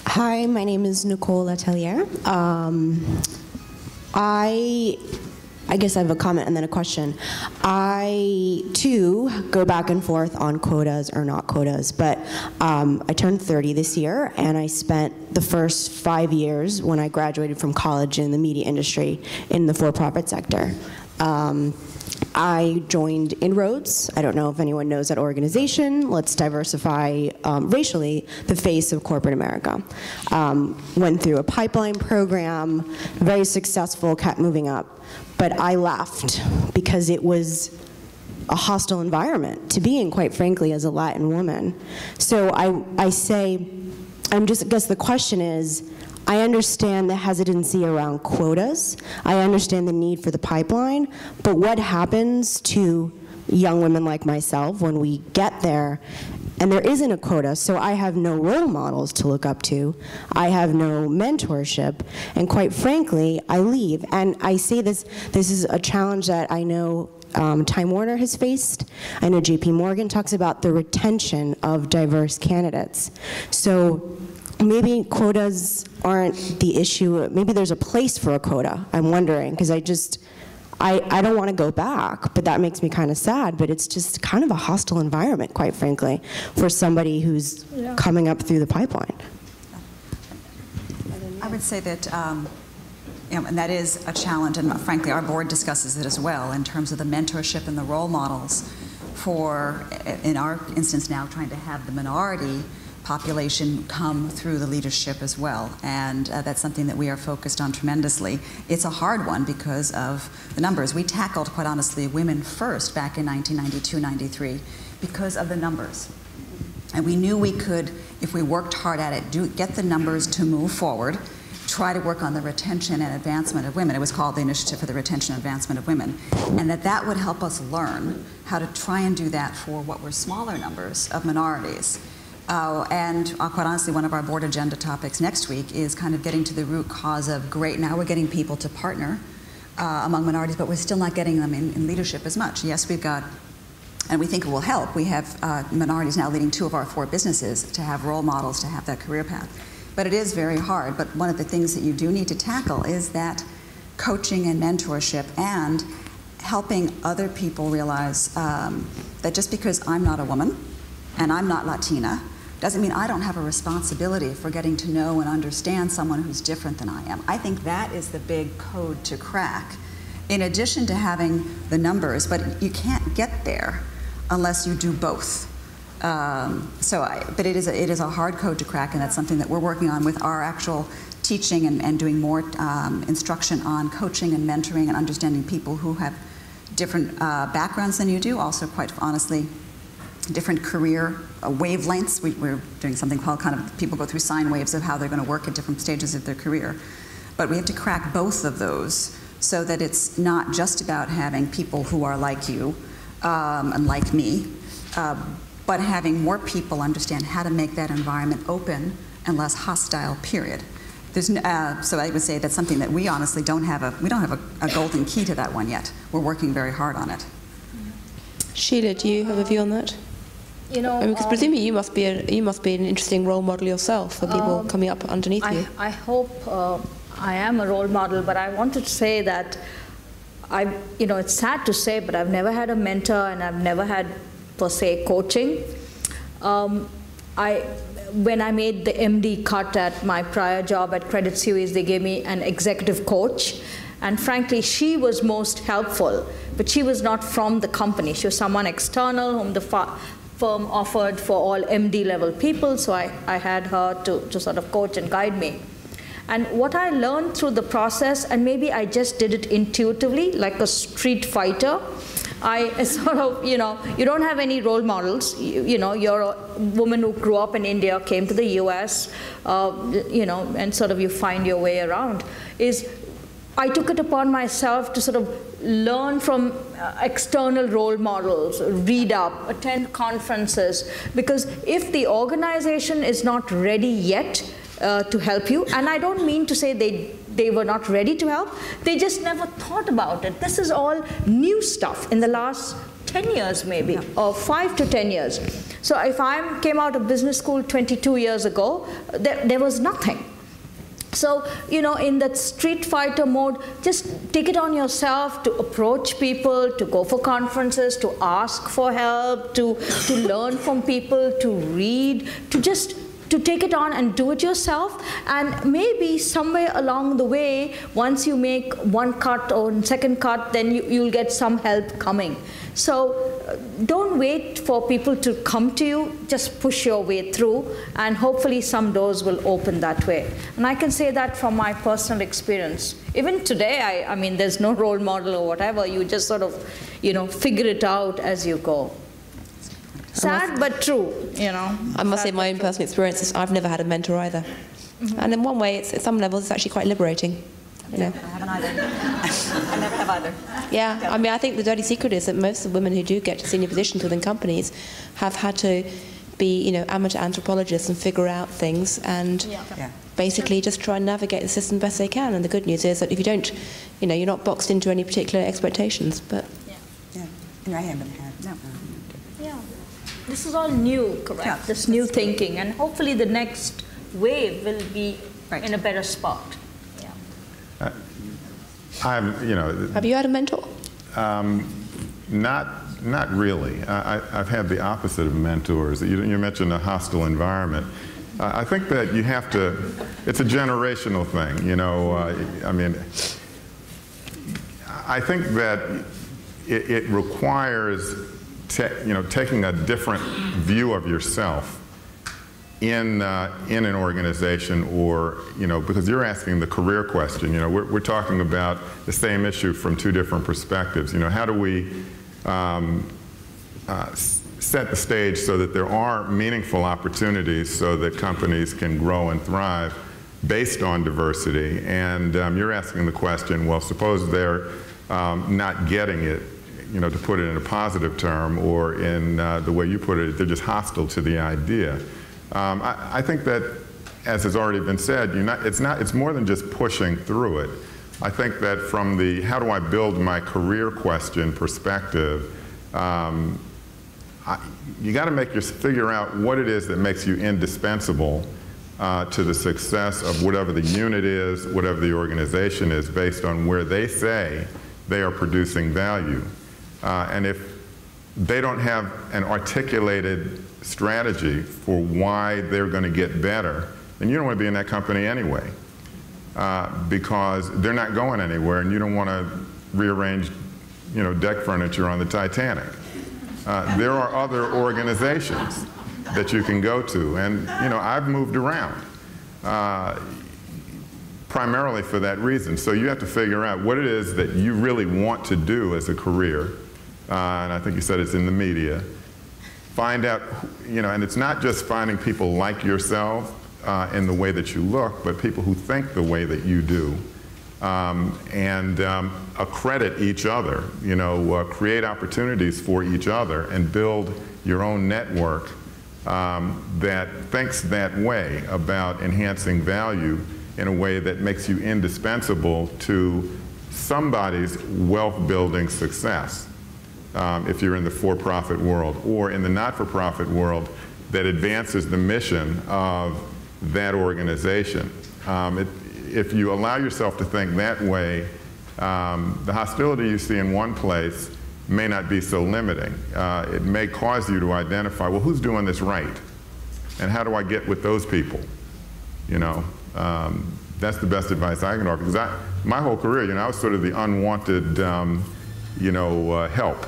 Hi, my name is Nicole Letelier. I guess I have a comment and then a question. I, too, go back and forth on quotas or not quotas, but I turned 30 this year, and I spent the first 5 years when I graduated from college in the media industry in the for-profit sector. I joined Inroads. I don't know if anyone knows that organization. Let's diversify racially the face of corporate America. Went through a pipeline program, very successful, kept moving up. But I left because it was a hostile environment to be in, quite frankly, as a Latin woman. So I guess the question is, I understand the hesitancy around quotas. I understand the need for the pipeline, but what happens to young women like myself when we get there and there isn't a quota? So I have no role models to look up to. I have no mentorship, and quite frankly, I leave. And I say this is a challenge that I know Time Warner has faced. I know JP Morgan talks about the retention of diverse candidates. So maybe quotas aren't the issue. Maybe there's a place for a quota. I'm wondering, because I don't want to go back, but that makes me kind of sad. But it's just kind of a hostile environment, quite frankly, for somebody who's coming up through the pipeline. I would say that, and that is a challenge, and frankly, our board discusses it as well in terms of the mentorship and the role models for, in our instance now, trying to have the minority population come through the leadership as well, and that's something that we are focused on tremendously. It's a hard one because of the numbers. We tackled, quite honestly, women first back in 1992-93 because of the numbers. And we knew we could, if we worked hard at it, get the numbers to move forward, try to work on the retention and advancement of women. It was called the Initiative for the Retention and Advancement of Women. And that would help us learn how to try and do that for what were smaller numbers of minorities. And quite honestly, one of our board agenda topics next week is kind of getting to the root cause of, great, now we're getting people to partner among minorities, but we're still not getting them in leadership as much. Yes, we've got, and we think it will help, we have minorities now leading 2 of our 4 businesses to have role models to have that career path. But it is very hard. But one of the things that you do need to tackle is that coaching and mentorship and helping other people realize that just because I'm not a woman and I'm not Latina doesn't mean I don't have a responsibility for getting to know and understand someone who's different than I am. I think that is the big code to crack, in addition to having the numbers, but you can't get there unless you do both. But it is a hard code to crack, and that's something that we're working on with our actual teaching and doing more instruction on coaching and mentoring and understanding people who have different backgrounds than you do, also quite honestly different career wavelengths. We're doing something called kind of, people go through sine waves of how they're going to work at different stages of their career. But we have to crack both of those so that it's not just about having people who are like you and like me, but having more people understand how to make that environment open and less hostile, period. So I would say that's something that we honestly don't have a golden key to that one yet. We're working very hard on it. Sheila, do you have a view on that? You know, because presumably you must be an interesting role model yourself for people coming up underneath you. I hope I am a role model, but I wanted to say that it's sad to say, but I've never had a mentor and I've never had, per se, coaching. When I made the MD cut at my prior job at Credit Suisse, they gave me an executive coach. And frankly, she was most helpful, but she was not from the company. She was someone external whom the firm offered for all MD level people, so I had her to sort of coach and guide me. And what I learned through the process, and maybe I just did it intuitively, like a street fighter, I sort of, you don't have any role models. You're a woman who grew up in India, came to the US, and sort of you find your way around. I took it upon myself to sort of learn from external role models, read up, attend conferences, because if the organization is not ready yet to help you, and I don't mean to say they were not ready to help, they just never thought about it. This is all new stuff in the last 10 years maybe, or 5 to 10 years. So if I came out of business school 22 years ago, there was nothing. So, in that street fighter mode, just take it on yourself to approach people, to go for conferences, to ask for help, to learn from people, to read, to take it on and do it yourself. And maybe somewhere along the way, once you make one cut or second cut, then you'll get some help coming. So don't wait for people to come to you, just push your way through, and hopefully some doors will open that way. And I can say that from my personal experience. Even today, I mean, there's no role model or whatever, you just sort of, figure it out as you go. Sad but true, I must say my own personal experience is I've never had a mentor either. Mm-hmm. And in one way, at some levels, it's actually quite liberating. I haven't either. I never have either. Yeah, I mean, I think the dirty secret is that most of the women who do get to senior positions within companies have had to be, amateur anthropologists and figure out things and basically just try and navigate the system best they can. And the good news is that if you don't, you're not boxed into any particular expectations. But I haven't had. No. Yeah, this is all new, correct? Yeah, this new thinking, and hopefully the next wave will be in a better spot. Have you had a mentor? Not really. I've had the opposite of mentors. You mentioned a hostile environment. I think that you have to, it's a generational thing, I mean, I think that it requires taking a different view of yourself in an organization, or, you know, because you're asking the career question, you know, we're talking about the same issue from two different perspectives. You know, how do we set the stage so that there are meaningful opportunities so that companies can grow and thrive based on diversity? And you're asking the question, well, suppose they're not getting it, you know, to put it in a positive term, or in the way you put it, they're just hostile to the idea. I think that, as has already been said, it's more than just pushing through it. I think that from the how do I build my career question perspective, you got to figure out what it is that makes you indispensable to the success of whatever the unit is, whatever the organization is, based on where they say they are producing value. And if they don't have an articulated strategy for why they're going to get better, then you don't want to be in that company anyway, because they're not going anywhere, and you don't want to rearrange, you know, deck furniture on the Titanic. There are other organizations that you can go to, and, you know, I've moved around primarily for that reason. So you have to figure out what it is that you really want to do as a career, and I think you said it's in the media. Find out, you know, and it's not just finding people like yourself in the way that you look, but people who think the way that you do, and accredit each other, you know, create opportunities for each other, and build your own network that thinks that way about enhancing value in a way that makes you indispensable to somebody's wealth-building success. If you're in the for-profit world, or in the not-for-profit world that advances the mission of that organization. If you allow yourself to think that way, the hostility you see in one place may not be so limiting. It may cause you to identify, well, who's doing this right? And how do I get with those people? You know, that's the best advice I can offer, because my whole career, you know, I was sort of the unwanted, you know, help.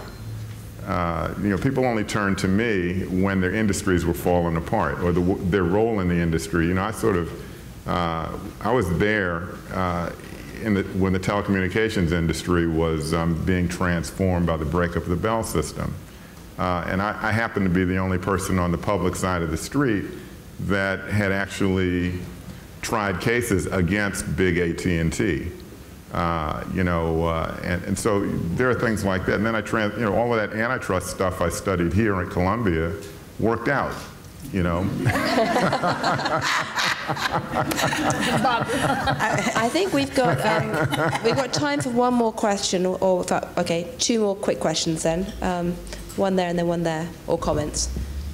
You know, people only turned to me when their industries were falling apart, or their role in the industry. You know, I sort of, I was there when the telecommunications industry was being transformed by the breakup of the Bell system. And I happened to be the only person on the public side of the street that had actually tried cases against big AT&T. You know, and so there are things like that. And then you know, all of that antitrust stuff I studied here at Columbia worked out, you know. I think we've got time for one more question, or okay, two more quick questions then. One there and then one there, or comments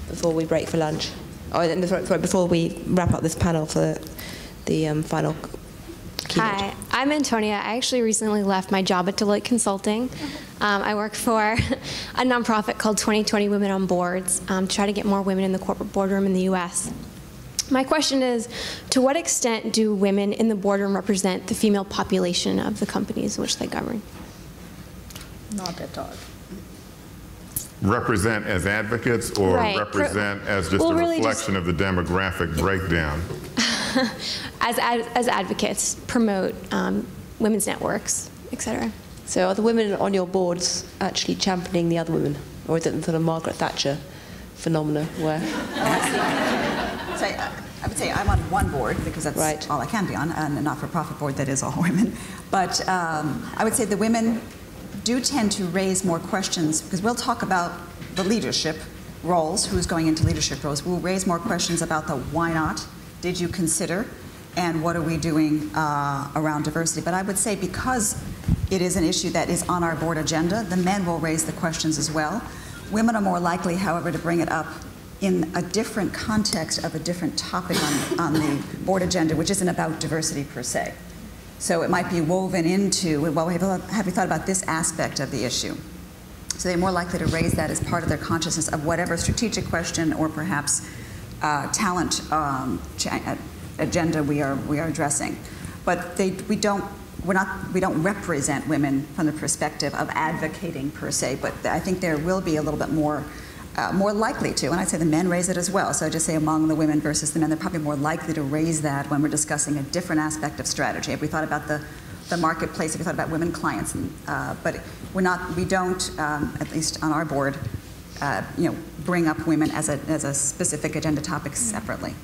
before we break for lunch. Oh, sorry, before we wrap up this panel for the final. Hi, I'm Antonia. I actually recently left my job at Deloitte Consulting. I work for a nonprofit called 2020 Women on Boards to try to get more women in the corporate boardroom in the U.S. My question is, to what extent do women in the boardroom represent the female population of the companies in which they govern? Not at all. Represent as advocates, or right. Represent as just a reflection of the demographic breakdown? As advocates, promote women's networks, etc. So are the women on your boards actually championing the other women? Or is it the sort of Margaret Thatcher phenomena where... So I would say I'm on one board, because that's right. All I can be on, and a not-for-profit board that is all women. But I would say the women do tend to raise more questions, because we'll talk about the leadership roles, who's going into leadership roles. We'll raise more questions about the why not, did you consider, and what are we doing around diversity. But I would say, because it is an issue that is on our board agenda, the men will raise the questions as well. Women are more likely, however, to bring it up in a different context of a different topic on the board agenda, which isn't about diversity per se. So it might be woven into, well, have you thought about this aspect of the issue? So they're more likely to raise that as part of their consciousness of whatever strategic question or perhaps talent agenda we are addressing. But we don't represent women from the perspective of advocating per se, but I think there will be a little bit more more likely to, and I'd say the men raise it as well, so just say among the women versus the men, they're probably more likely to raise that when we're discussing a different aspect of strategy. If we thought about the marketplace, if we thought about women clients, but we don't, at least on our board, bring up women as a specific agenda topic separately.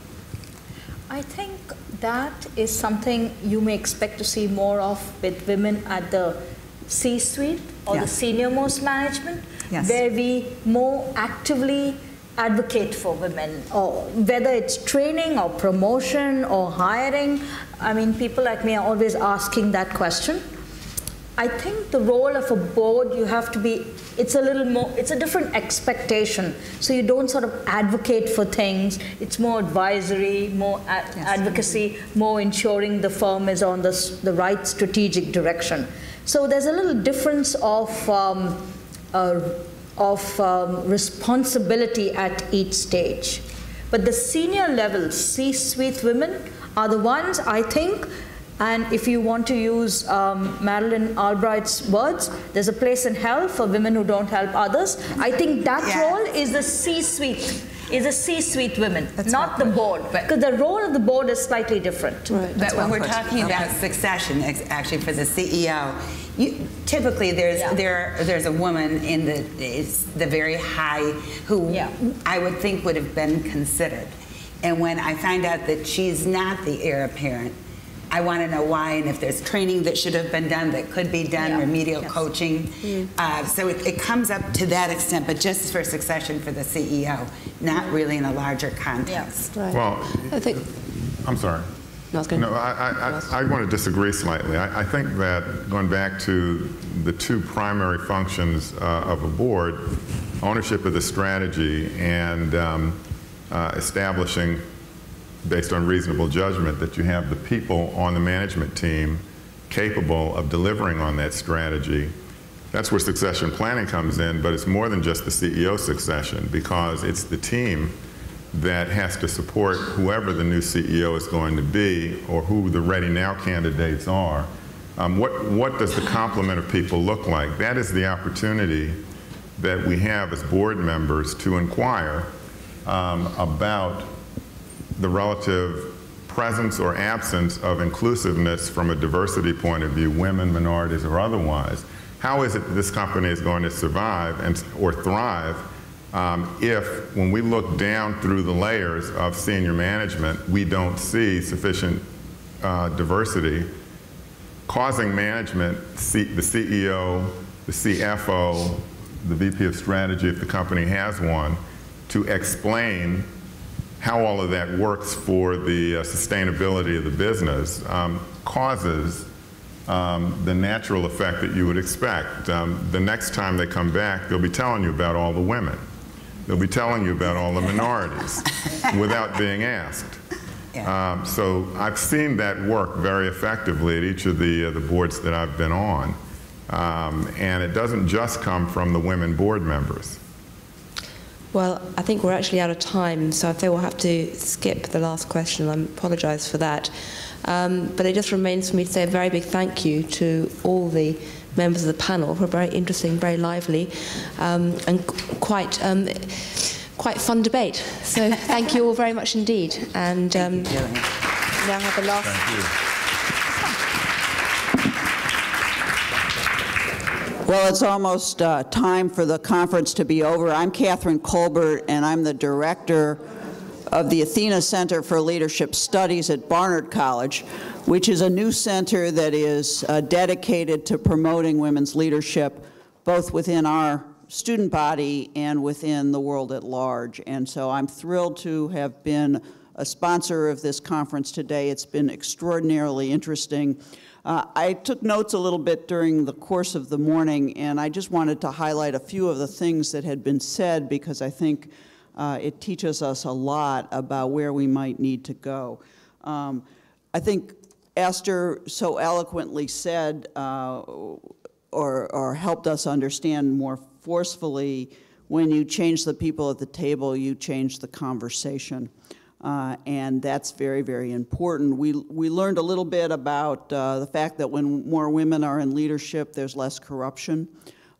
I think that is something you may expect to see more of with women at the C-suite or the senior most management, where we more actively advocate for women, or whether it's training or promotion or hiring. I mean, people like me are always asking that question. I think the role of a board, you have to be, it's a little more, it's a different expectation. So you don't sort of advocate for things. It's more advisory, more advocacy, more ensuring the firm is on the right strategic direction. So there's a little difference of responsibility at each stage. But the senior level C-suite women are the ones, I think, and if you want to use Madeleine Albright's words, there's a place in hell for women who don't help others. I think that role is the C-suite. Is a C-suite women, not the board, because the role of the board is slightly different. Right. But when we're talking about succession, actually for the CEO, typically there's a woman in the very high who I would think would have been considered, and when I find out that she's not the heir apparent, I want to know why, and if there's training that should have been done that could be done, remedial coaching. So it comes up to that extent, but just for succession for the CEO, not really in a larger context. Right. Well, I think. I'm sorry. No, I want to disagree slightly. I think that going back to the two primary functions of a board, ownership of the strategy and establishing, based on reasonable judgment, that you have the people on the management team capable of delivering on that strategy. That's where succession planning comes in, but it's more than just the CEO succession, because it's the team that has to support whoever the new CEO is going to be, or who the ready now candidates are. What does the complement of people look like? That is the opportunity that we have as board members to inquire about the relative presence or absence of inclusiveness from a diversity point of view, women, minorities, or otherwise. How is it that this company is going to survive or thrive if, when we look down through the layers of senior management, we don't see sufficient diversity, causing management, the CEO, the CFO, the VP of strategy, if the company has one, to explain how all of that works for the sustainability of the business, causes the natural effect that you would expect. The next time they come back, they'll be telling you about all the women. They'll be telling you about all the minorities without being asked. So I've seen that work very effectively at each of the boards that I've been on. And it doesn't just come from the women board members. Well, I think we're actually out of time, so I think we'll have to skip the last question. I apologize for that. But it just remains for me to say a very big thank you to all the members of the panel for a very interesting, very lively, and quite fun debate. So thank you all very much indeed. And now have the last... Thank you. Well, it's almost time for the conference to be over. I'm Kathryn Kolbert, and I'm the director of the Athena Center for Leadership Studies at Barnard College, which is a new center that is dedicated to promoting women's leadership, both within our student body and within the world at large. And so I'm thrilled to have been a sponsor of this conference today. It's been extraordinarily interesting. I took notes a little bit during the course of the morning, and I just wanted to highlight a few of the things that had been said, because I think it teaches us a lot about where we might need to go. I think Esther so eloquently said, or helped us understand more forcefully, when you change the people at the table, you change the conversation. And that's very, very important. We learned a little bit about the fact that when more women are in leadership, there's less corruption.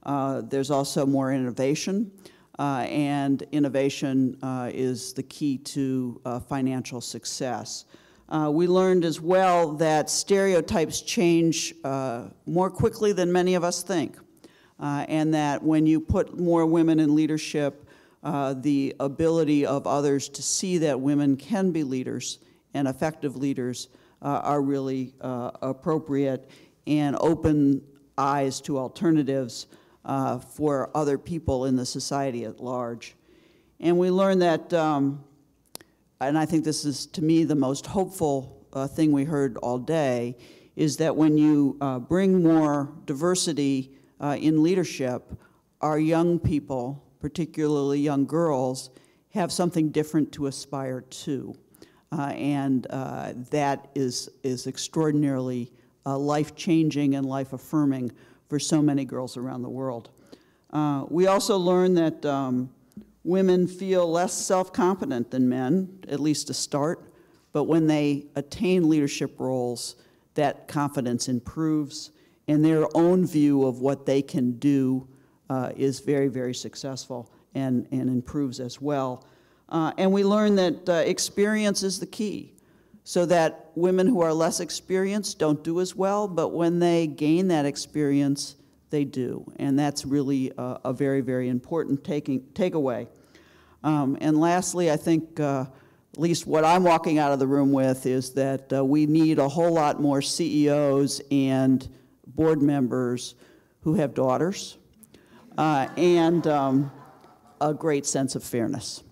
There's also more innovation. and innovation is the key to financial success. We learned as well that stereotypes change more quickly than many of us think, and that when you put more women in leadership, the ability of others to see that women can be leaders and effective leaders are really appropriate, and open eyes to alternatives for other people in the society at large. And we learned that, and I think this is, to me, the most hopeful thing we heard all day, is that when you bring more diversity in leadership, our young people, particularly young girls, have something different to aspire to. And that is extraordinarily life-changing and life-affirming for so many girls around the world. We also learned that women feel less self-confident than men, at least to start, but when they attain leadership roles, that confidence improves, and their own view of what they can do is very, very successful and improves as well. And we learned that experience is the key, so that women who are less experienced don't do as well, but when they gain that experience, they do. And that's really a very, very important takeaway. And lastly, I think at least what I'm walking out of the room with is that we need a whole lot more CEOs and board members who have daughters and a great sense of fairness.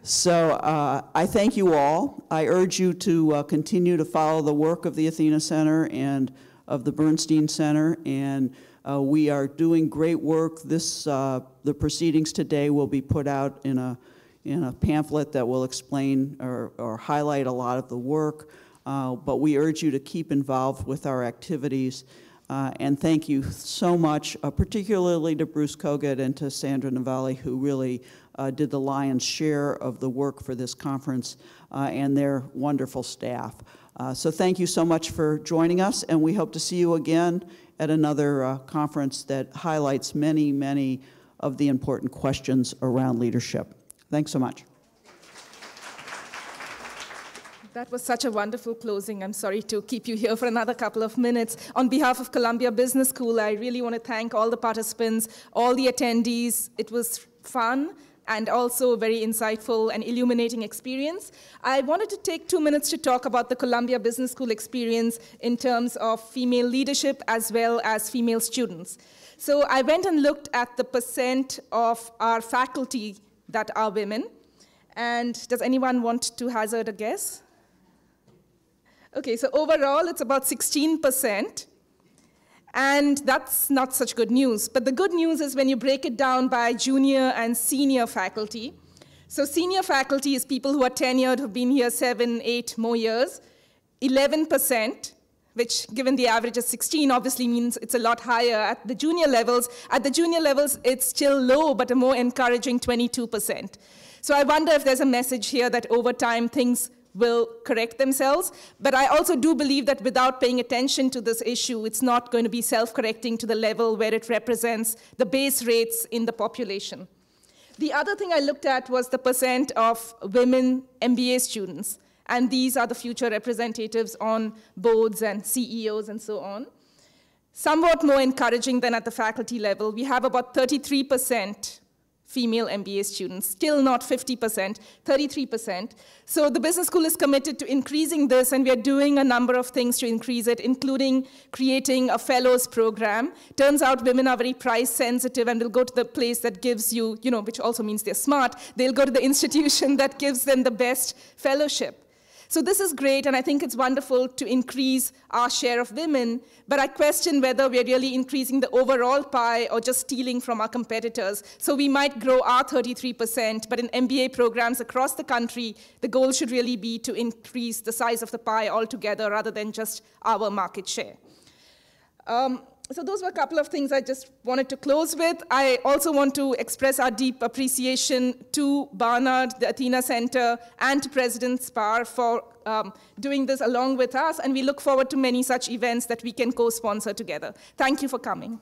So I thank you all. I urge you to continue to follow the work of the Athena Center and of the Bernstein Center, and we are doing great work. The proceedings today will be put out in a pamphlet that will explain or highlight a lot of the work, but we urge you to keep involved with our activities. And thank you so much, particularly to Bruce Kogut and to Sandra Navalli, who really did the lion's share of the work for this conference, and their wonderful staff. So thank you so much for joining us, and we hope to see you again at another conference that highlights many, many of the important questions around leadership. Thanks so much. That was such a wonderful closing. I'm sorry to keep you here for another couple of minutes. On behalf of Columbia Business School, I really want to thank all the participants, all the attendees. It was fun and also a very insightful and illuminating experience. I wanted to take 2 minutes to talk about the Columbia Business School experience in terms of female leadership as well as female students. So I went and looked at the percent of our faculty that are women. And does anyone want to hazard a guess? Okay, so overall, it's about 16%, and that's not such good news. But the good news is when you break it down by junior and senior faculty. So senior faculty is people who are tenured, who've been here 7, 8 more years, 11%, which given the average is 16, obviously means it's a lot higher at the junior levels. At the junior levels, it's still low, but a more encouraging 22%. So I wonder if there's a message here that over time things will correct themselves. But I also do believe that without paying attention to this issue, it's not going to be self-correcting to the level where it represents the base rates in the population. The other thing I looked at was the percent of women MBA students. And these are the future representatives on boards and CEOs and so on. Somewhat more encouraging than at the faculty level. We have about 33% female MBA students, still not 50%, 33%. So the business school is committed to increasing this, and we are doing a number of things to increase it, including creating a fellows program. Turns out women are very price sensitive and will go to the place that gives you, which also means they're smart, they'll go to the institution that gives them the best fellowship. So this is great, and I think it's wonderful to increase our share of women, but I question whether we're really increasing the overall pie or just stealing from our competitors. So we might grow our 33%, but in MBA programs across the country, the goal should really be to increase the size of the pie altogether rather than just our market share. So those were a couple of things I just wanted to close with. I also want to express our deep appreciation to Barnard, the Athena Center, and to President Spar for doing this along with us, and we look forward to many such events that we can co-sponsor together. Thank you for coming.